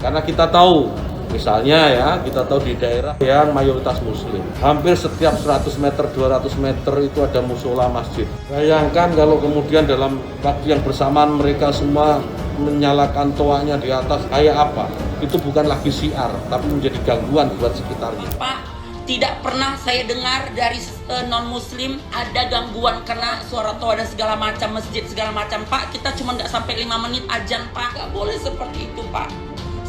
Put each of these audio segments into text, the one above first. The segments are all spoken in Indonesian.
Karena kita tahu, misalnya ya, kita tahu di daerah yang mayoritas muslim, hampir setiap 100 meter, 200 meter itu ada musola masjid. Bayangkan kalau kemudian dalam waktu yang bersamaan mereka semua menyalakan toanya di atas, kayak apa? Itu bukan lagi syiar, tapi menjadi gangguan buat sekitarnya. Pak, tidak pernah saya dengar dari non-muslim ada gangguan karena suara toa dan segala macam, masjid segala macam. Pak, kita cuma nggak sampai 5 menit ajan, Pak. Nggak boleh seperti itu, Pak.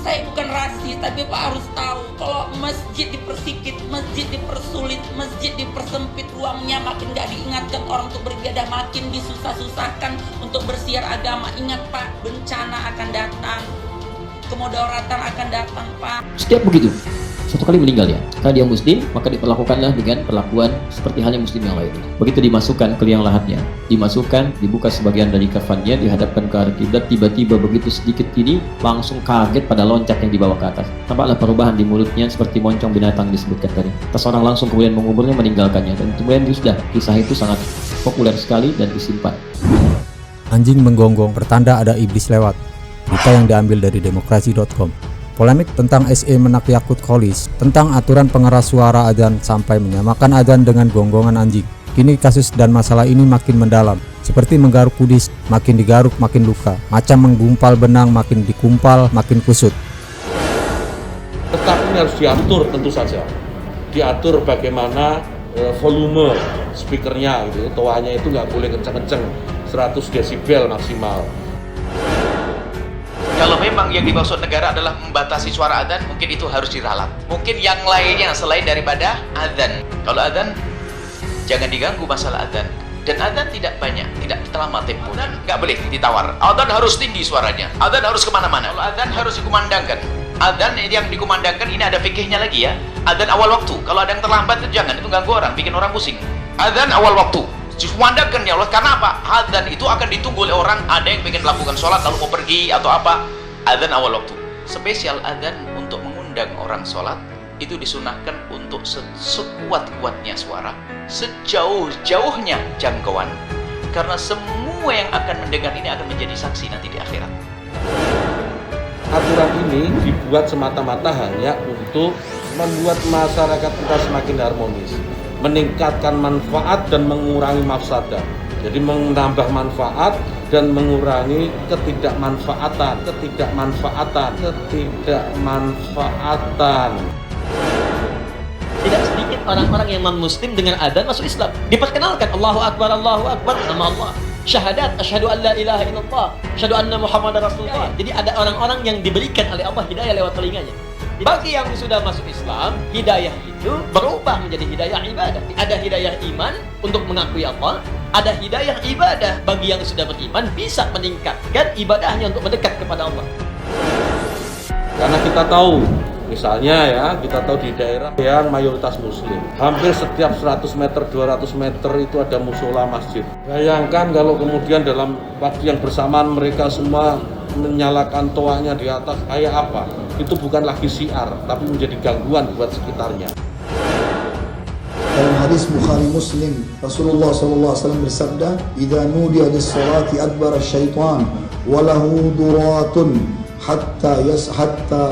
Saya bukan rasis, tapi Pak harus tahu kalau masjid dipersikit, masjid dipersulit, masjid dipersempit ruangnya, makin nggak diingatkan orang untuk beribadah, makin disusah-susahkan untuk bersiar agama. Ingat Pak, bencana akan datang, kemudaratan akan datang, Pak. Setiap begitu, satu kali meninggal ya, karena dia muslim, maka diperlakukanlah dengan perlakuan seperti halnya muslim yang lain. Begitu dimasukkan ke liang lahatnya, dimasukkan, dibuka sebagian dari kafannya, dihadapkan ke arah kiblat, tiba-tiba begitu sedikit ini, langsung kaget pada loncat yang dibawa ke atas. Tampaklah perubahan di mulutnya seperti moncong binatang disebutkan tadi. Tas orang langsung kemudian menguburnya, meninggalkannya, dan kemudian sudah, kisah itu sangat populer sekali dan disimpan. Anjing menggonggong pertanda ada iblis lewat. Berita yang diambil dari demokrasi.com. Polemik tentang SE menak Yakut Kholis tentang aturan pengeras suara adzan sampai menyamakan adzan dengan gonggongan anjing. Kini kasus dan masalah ini makin mendalam. Seperti menggaruk kudis, makin digaruk makin luka. Macam menggumpal benang, makin dikumpal makin kusut. Tetapi ini harus diatur tentu saja. Diatur bagaimana volume speakernya gitu. Toanya itu nggak boleh kenceng-kenceng, 100 desibel maksimal. Kalau memang yang dimaksud negara adalah membatasi suara adzan, mungkin itu harus diralat. Mungkin yang lainnya selain daripada adzan. Kalau adzan, jangan diganggu masalah adzan. Dan adzan tidak banyak, tidak lama tempo. Adzan nggak boleh ditawar. Adzan harus tinggi suaranya. Adzan harus kemana-mana. Kalau adzan harus dikumandangkan. Adzan yang dikumandangkan ini ada fikihnya lagi ya. Adzan awal waktu. Kalau ada yang terlambat itu jangan, itu ganggu orang, bikin orang pusing. Adzan awal waktu. Dikumandangkan ya Allah, karena apa? Adzan itu akan ditunggu oleh orang, ada yang pengen melakukan sholat lalu mau pergi atau apa. Adzan awal waktu. Spesial adzan untuk mengundang orang sholat itu disunahkan untuk sekuat-kuatnya suara, sejauh-jauhnya jangkauan, karena semua yang akan mendengar ini akan menjadi saksi nanti di akhirat. Aturan ini dibuat semata-mata hanya untuk membuat masyarakat kita semakin harmonis, meningkatkan manfaat dan mengurangi mafsadah. Jadi menambah manfaat dan mengurangi ketidakmanfaatan. Tidak sedikit orang-orang yang non-muslim dengan adzan masuk Islam. Diperkenalkan Allahu Akbar, nama Allah. Syahadat, asyhadu an la ilaha illallah, asyhadu anna Muhammadar Rasulullah. Jadi ada orang-orang yang diberikan oleh Allah hidayah lewat telinganya. Bagi yang sudah masuk Islam, hidayah itu berubah menjadi hidayah ibadah. Ada hidayah iman untuk mengakui Allah, ada hidayah ibadah bagi yang sudah beriman bisa meningkatkan ibadahnya untuk mendekat kepada Allah. Karena kita tahu, misalnya ya, kita tahu di daerah yang mayoritas muslim, hampir setiap 100 meter, 200 meter itu ada musola masjid. Bayangkan kalau kemudian dalam waktu yang bersamaan mereka semua menyalakan toanya di atas, kayak apa? Itu bukan lagi syiar, tapi menjadi gangguan buat sekitarnya. Dalam hadis Bukhari Muslim, Rasulullah SAW bersabda, "Idza nudiya lis-salati adbara syaitan wa lahu duratun hatta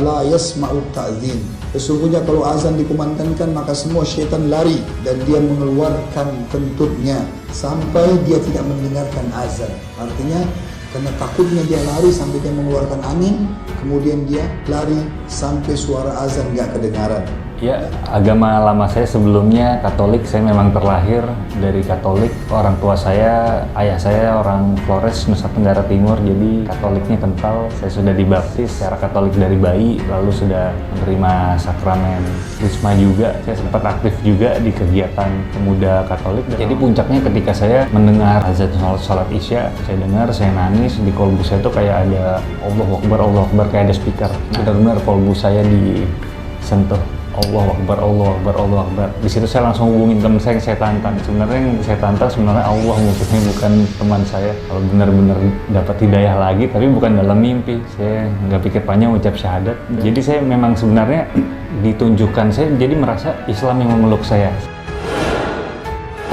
la yasma'u ta'dzin." Sesungguhnya kalau azan dikumandangkan maka semua syaitan lari dan dia mengeluarkan kentutnya sampai dia tidak mendengarkan azan. Artinya karena takutnya dia lari sampai dia mengeluarkan angin, kemudian dia lari sampai suara azan gak kedengaran. Ya, agama lama saya sebelumnya Katolik. Saya memang terlahir dari Katolik. Orang tua saya, ayah saya orang Flores, Nusa Tenggara Timur, jadi Katoliknya kental. Saya sudah dibaptis secara Katolik dari bayi, lalu sudah menerima sakramen Wisma juga. Saya sempat aktif juga di kegiatan pemuda Katolik. Jadi puncaknya ketika saya mendengar azan sholat Isya, saya dengar, saya nangis, di kolbu saya tuh kayak ada Allahu Akbar, kayak ada speaker. Benar-benar kolbu saya disentuh. Allahu Akbar, Allahu Akbar, Allahu Akbar. Di situ saya langsung hubungin teman saya yang saya tantang. Sebenarnya yang saya tantang sebenarnya Allah, musuhnya bukan teman saya. Kalau benar-benar dapat hidayah lagi, tapi bukan dalam mimpi. Saya nggak pikir panjang ucap syahadat. Jadi saya memang sebenarnya ditunjukkan, saya jadi merasa Islam yang memeluk saya.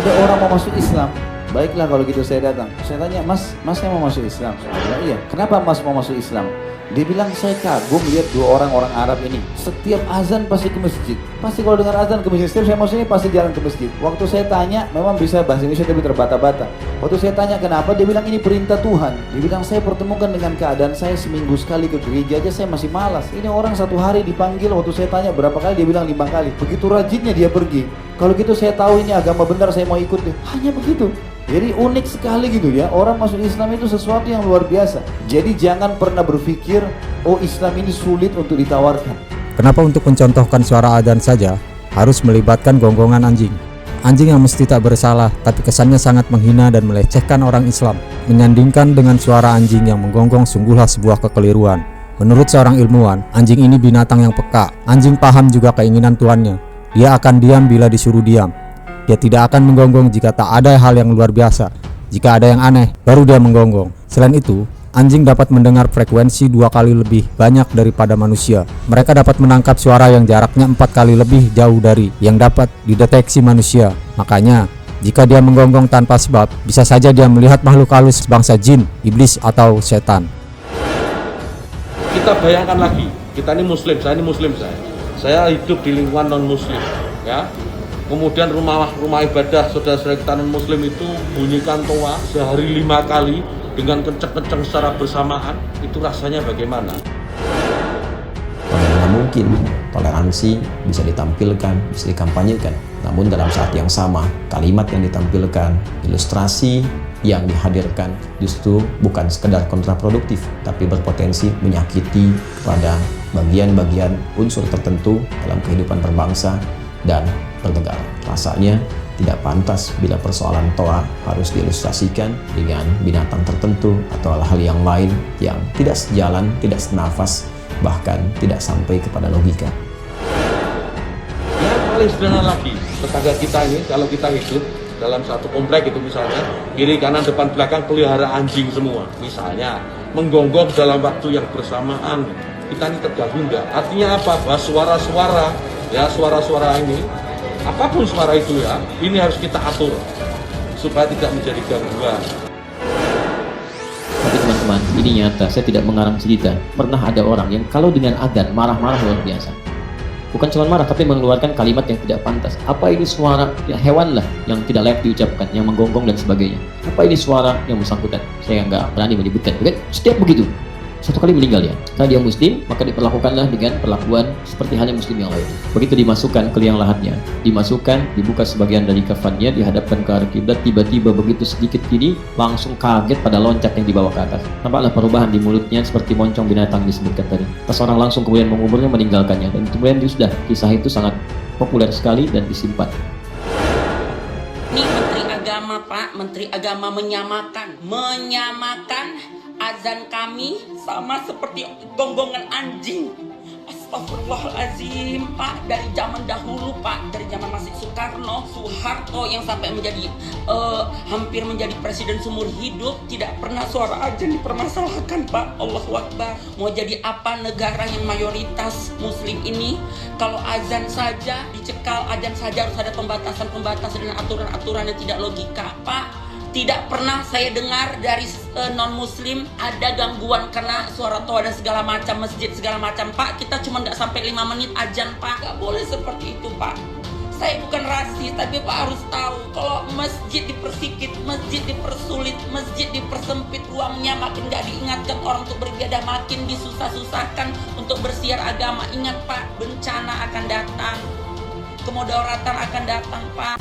Ada orang mau masuk Islam, Baiklah kalau gitu saya datang. Saya tanya, Masnya mau masuk Islam? Saya bilang, iya. Kenapa Mas mau masuk Islam? Dia bilang, saya kagum lihat dua orang Arab ini. Setiap azan pasti ke masjid. Pasti kalau dengar azan ke masjid. Setiap saya masuk ini pasti jalan ke masjid. Waktu saya tanya, memang bisa bahasa Indonesia tapi terbata-bata. Waktu saya tanya kenapa, dia bilang ini perintah Tuhan. Dia bilang, saya pertemukan dengan keadaan saya seminggu sekali ke gereja aja saya masih malas. Ini orang satu hari dipanggil, waktu saya tanya berapa kali, dia bilang 5 kali. Begitu rajinnya dia pergi. Kalau gitu saya tahu ini agama benar, saya mau ikut deh. Hanya begitu. Jadi unik sekali gitu ya, orang masuk Islam itu sesuatu yang luar biasa. Jadi jangan pernah berpikir, oh Islam ini sulit untuk ditawarkan. Kenapa untuk mencontohkan suara adzan saja harus melibatkan gonggongan anjing? Anjing yang mesti tak bersalah, tapi kesannya sangat menghina dan melecehkan orang Islam. Menyandingkan dengan suara anjing yang menggonggong sungguhlah sebuah kekeliruan. Menurut seorang ilmuwan, anjing ini binatang yang peka. Anjing paham juga keinginan tuannya. Dia akan diam bila disuruh diam. Dia tidak akan menggonggong jika tak ada hal yang luar biasa. Jika ada yang aneh, baru dia menggonggong. Selain itu, anjing dapat mendengar frekuensi 2 kali lebih banyak daripada manusia. Mereka dapat menangkap suara yang jaraknya 4 kali lebih jauh dari yang dapat dideteksi manusia. Makanya, jika dia menggonggong tanpa sebab, bisa saja dia melihat makhluk halus bangsa jin, iblis, atau setan. Kita bayangkan lagi, kita ini muslim, saya hidup di lingkungan non-muslim, ya. Kemudian rumah ibadah saudara-saudara kita non-muslim itu bunyikan toa sehari 5 kali dengan kenceng-kenceng secara bersamaan, itu rasanya bagaimana? Bagaimana mungkin toleransi bisa ditampilkan, bisa dikampanyekan, namun dalam saat yang sama kalimat yang ditampilkan, ilustrasi yang dihadirkan justru bukan sekedar kontraproduktif, tapi berpotensi menyakiti kepada bagian-bagian unsur tertentu dalam kehidupan berbangsa dan bernegara. Rasanya tidak pantas bila persoalan toa harus diilustrasikan dengan binatang tertentu atau hal-hal yang lain yang tidak sejalan, tidak senafas, bahkan tidak sampai kepada logika. Yang paling sederhana lagi, tetangga kita ini kalau kita hidup dalam satu komplek itu misalnya, kiri kanan depan belakang pelihara anjing semua, misalnya menggonggong dalam waktu yang bersamaan, kita ini terganggu enggak? Artinya apa? Bahwa suara-suara ini, apapun suara itu ya, ini harus kita atur supaya tidak menjadi gangguan. Tapi teman-teman, ini nyata, saya tidak mengarang cerita. Pernah ada orang yang kalau dengan adzan marah-marah luar biasa. Bukan cuma marah, tapi mengeluarkan kalimat yang tidak pantas. Apa ini suara ya, hewan lah yang tidak layak diucapkan, yang menggonggong dan sebagainya. Apa ini suara yang bersangkutan? Saya nggak berani menyebutkan. Bukan? Setiap begitu. Satu kali meninggal ya. Karena dia muslim, maka diperlakukanlah dengan perlakuan seperti halnya muslim yang lain. Begitu dimasukkan ke liang lahatnya, dibuka sebagian dari kafannya, dihadapkan ke arah kiblat, tiba-tiba begitu sedikit gini, langsung kaget pada loncat yang dibawa ke atas. Nampaklah perubahan di mulutnya seperti moncong binatang disebutkan tadi. Tas orang langsung kemudian menguburnya, meninggalkannya, dan kemudian sudah kisah itu sangat populer sekali dan disimpan. Ini Menteri Agama, Pak, Menteri Agama menyamakan azan kami sama seperti gonggongan anjing. Astagfirullahaladzim, Pak. Dari zaman dahulu, Pak, dari zaman masih Soeharto yang sampai menjadi hampir menjadi presiden seumur hidup, tidak pernah suara azan dipermasalahkan, Pak. Allahu Akbar. Mau jadi apa negara yang mayoritas muslim ini, kalau azan saja dicekal, azan saja harus ada pembatasan dan aturan-aturan yang tidak logika, Pak. Tidak pernah saya dengar dari non-muslim ada gangguan karena suara toa dan segala macam, masjid segala macam. Pak, kita cuma nggak sampai 5 menit azan, Pak. Nggak boleh seperti itu, Pak. Saya bukan rasis, tapi Pak harus tahu kalau masjid dipersikit, masjid dipersulit, masjid dipersempit, ruangnya makin nggak diingatkan orang untuk beribadah, makin disusah-susahkan untuk bersiar agama. Ingat, Pak, bencana akan datang, kemudaratan akan datang, Pak.